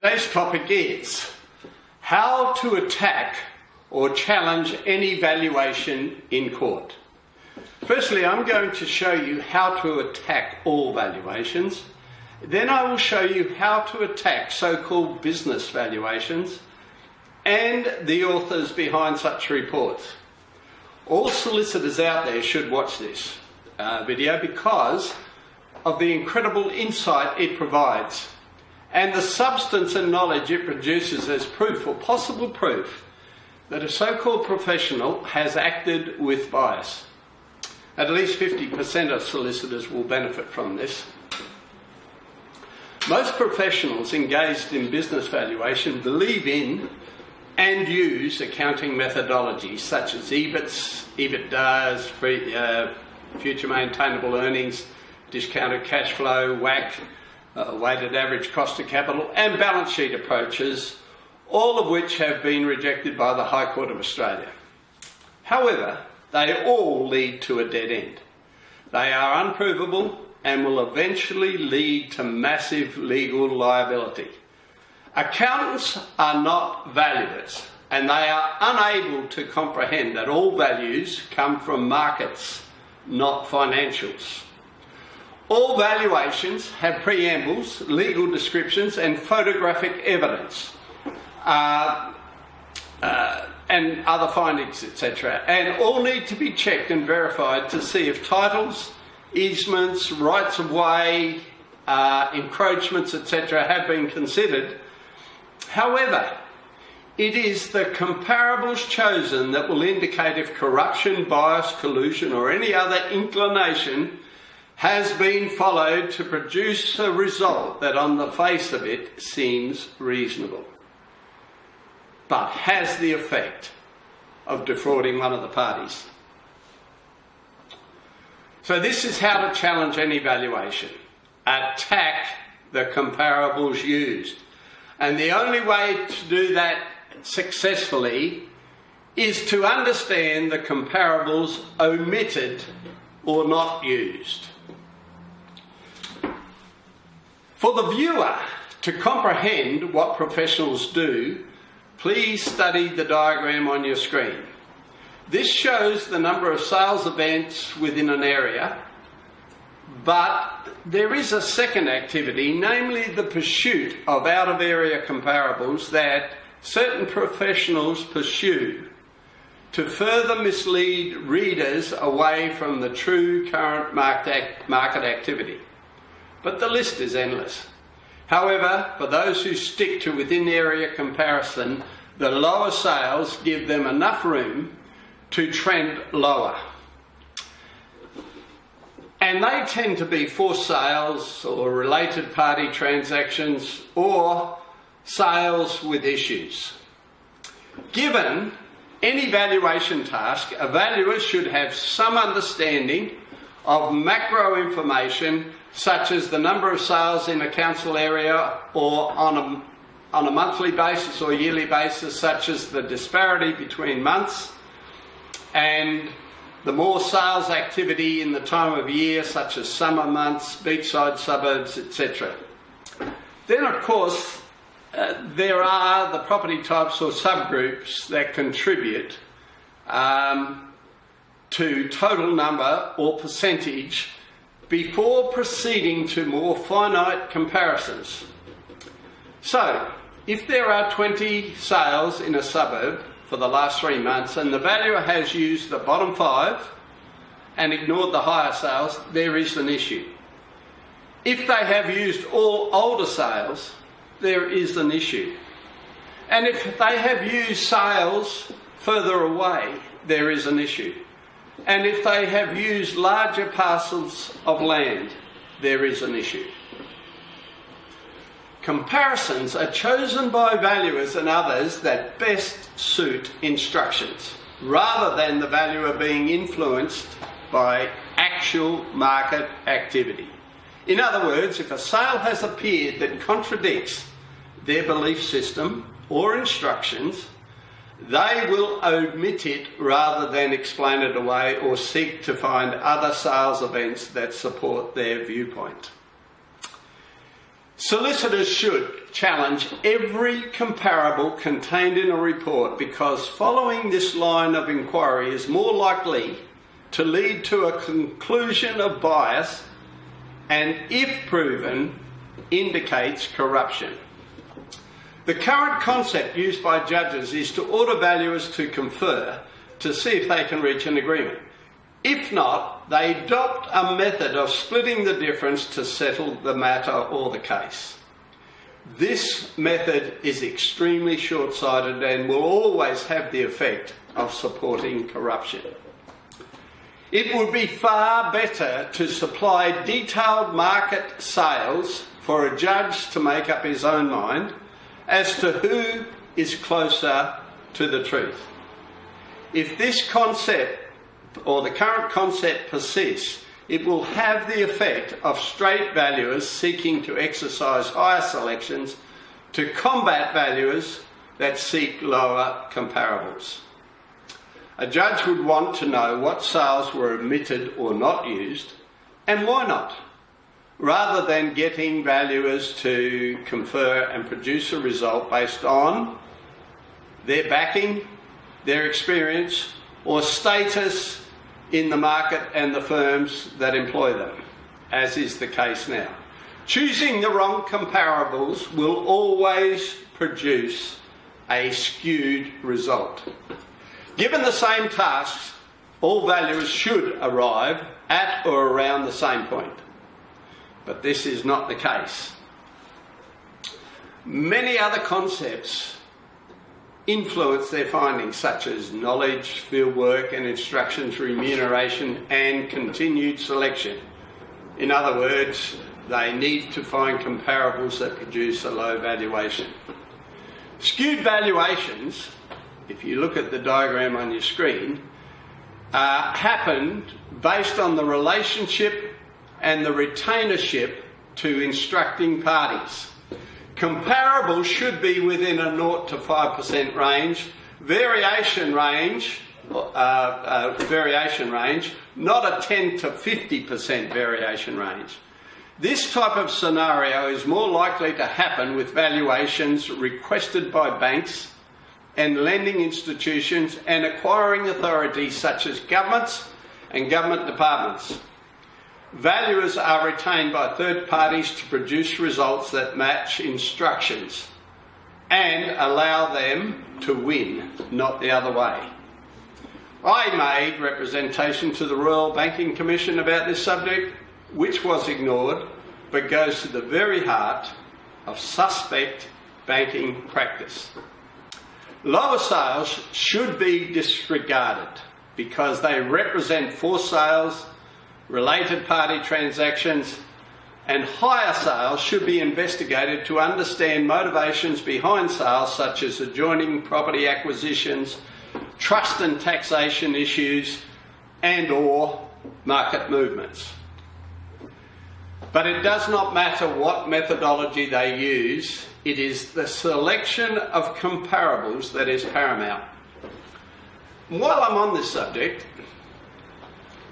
Today's topic is how to attack or challenge any valuation in court. Firstly, I'm going to show you how to attack all valuations. Then I will show you how to attack so-called business valuations and the authors behind such reports. All solicitors out there should watch this video because of the incredible insight it provides and the substance and knowledge it produces as proof or possible proof that a so-called professional has acted with bias. At least 50% of solicitors will benefit from this. Most professionals engaged in business valuation believe in and use accounting methodologies such as EBITs, EBITDAs, future maintainable earnings, discounted cash flow, WACC, weighted average cost of capital, and balance sheet approaches, all of which have been rejected by the High Court of Australia. However, they all lead to a dead end. They are unprovable and will eventually lead to massive legal liability. Accountants are not valuers, and they are unable to comprehend that all values come from markets, not financials. All valuations have preambles, legal descriptions, and photographic evidence, and other findings, etc. And all need to be checked and verified to see if titles, easements, rights of way, encroachments, etc. have been considered. However, it is the comparables chosen that will indicate if corruption, bias, collusion, or any other inclination has been followed to produce a result that on the face of it seems reasonable, but has the effect of defrauding one of the parties. So this is how to challenge any valuation. Attack the comparables used. And the only way to do that successfully is to understand the comparables omitted or not used. For the viewer to comprehend what professionals do, please study the diagram on your screen. This shows the number of sales events within an area, but there is a second activity, namely the pursuit of out-of-area comparables that certain professionals pursue to further mislead readers away from the true current market activity. But the list is endless. However, for those who stick to within-area comparison, the lower sales give them enough room to trend lower. And they tend to be forced sales or related party transactions or sales with issues. Given any valuation task, a valuer should have some understanding of macro information such as the number of sales in a council area or on a monthly basis or yearly basis, such as the disparity between months and the more sales activity in the time of year, such as summer months, beachside suburbs, etc. Then, of course, there are the property types or subgroups that contribute to total number or percentage before proceeding to more finite comparisons. So, if there are 20 sales in a suburb for the last 3 months and the valuer has used the bottom 5 and ignored the higher sales, there is an issue. If they have used all older sales, there is an issue. And if they have used sales further away, there is an issue. And if they have used larger parcels of land, there is an issue. Comparisons are chosen by valuers and others that best suit instructions, rather than the valuer being influenced by actual market activity. In other words, if a sale has appeared that contradicts their belief system or instructions, they will omit it rather than explain it away or seek to find other sales events that support their viewpoint. Solicitors should challenge every comparable contained in a report, because following this line of inquiry is more likely to lead to a conclusion of bias and, if proven, indicates corruption. The current concept used by judges is to order valuers to confer to see if they can reach an agreement. If not, they adopt a method of splitting the difference to settle the matter or the case. This method is extremely short-sighted and will always have the effect of supporting corruption. It would be far better to supply detailed market sales for a judge to make up his own mind as to who is closer to the truth. If this concept or the current concept persists, it will have the effect of straight valuers seeking to exercise higher selections to combat valuers that seek lower comparables. A judge would want to know what sales were admitted or not used, and why not, rather than getting valuers to confer and produce a result based on their backing, their experience, or status in the market and the firms that employ them, as is the case now. Choosing the wrong comparables will always produce a skewed result. Given the same tasks, all valuers should arrive at or around the same point. But this is not the case. Many other concepts influence their findings, such as knowledge, field work and instructions, remuneration and continued selection. In other words, they need to find comparables that produce a low valuation. Skewed valuations, if you look at the diagram on your screen, happened based on the relationship and the retainership to instructing parties. Comparables should be within a 0 to 5% range, variation range, not a 10 to 50% variation range. This type of scenario is more likely to happen with valuations requested by banks and lending institutions and acquiring authorities such as governments and government departments. Valuers are retained by third parties to produce results that match instructions and allow them to win, not the other way. I made representation to the Royal Banking Commission about this subject, which was ignored, but goes to the very heart of suspect banking practice. Lower sales should be disregarded because they represent forced sales, related party transactions, and higher sales should be investigated to understand motivations behind sales, such as adjoining property acquisitions, trust and taxation issues, and or market movements. But it does not matter what methodology they use, it is the selection of comparables that is paramount. While I'm on this subject,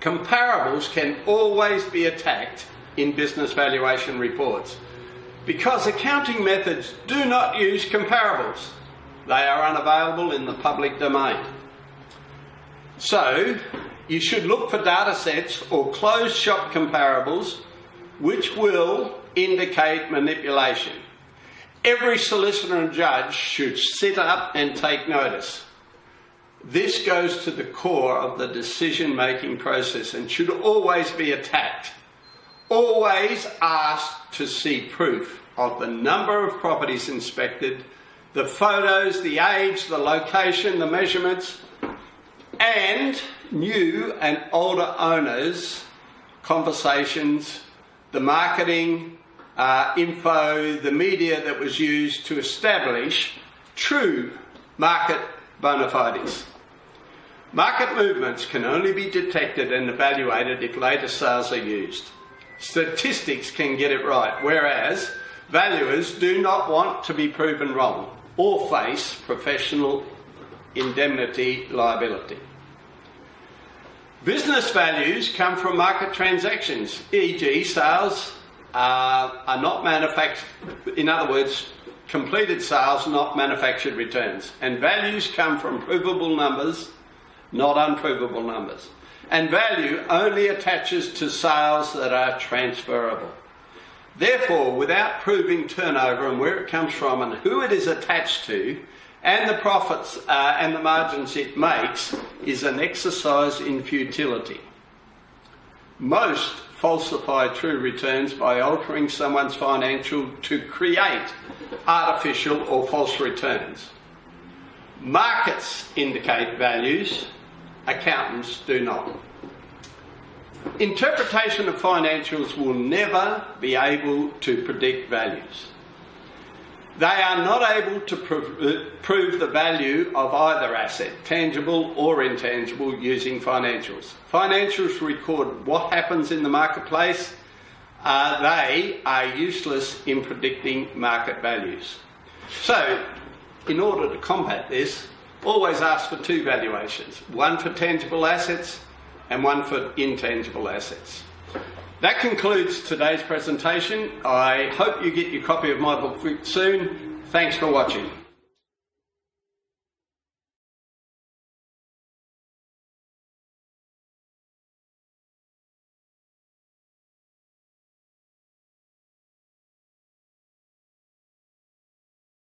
comparables can always be attacked in business valuation reports because accounting methods do not use comparables. They are unavailable in the public domain. So, you should look for data sets or closed shop comparables which will indicate manipulation. Every solicitor and judge should sit up and take notice. This goes to the core of the decision-making process and should always be attacked. Always ask to see proof of the number of properties inspected, the photos, the age, the location, the measurements, and new and older owners' conversations, the marketing info, the media that was used to establish true market bona fides. Market movements can only be detected and evaluated if later sales are used. Statistics can get it right, whereas valuers do not want to be proven wrong or face professional indemnity liability. Business values come from market transactions, e.g. sales are not manufactured, in other words, completed sales, not manufactured returns. And values come from provable numbers, not unprovable numbers. And value only attaches to sales that are transferable. Therefore, without proving turnover and where it comes from and who it is attached to, and the profits and the margins it makes, is an exercise in futility. Most falsify true returns by altering someone's financial to create artificial or false returns. Markets indicate values, accountants do not. Interpretation of financials will never be able to predict values. They are not able to prove the value of either asset, tangible or intangible, using financials. Financials record what happens in the marketplace. They are useless in predicting market values. So, in order to combat this, always ask for two valuations, one for tangible assets and one for intangible assets. That concludes today's presentation. I hope you get your copy of my book soon. Thanks for watching.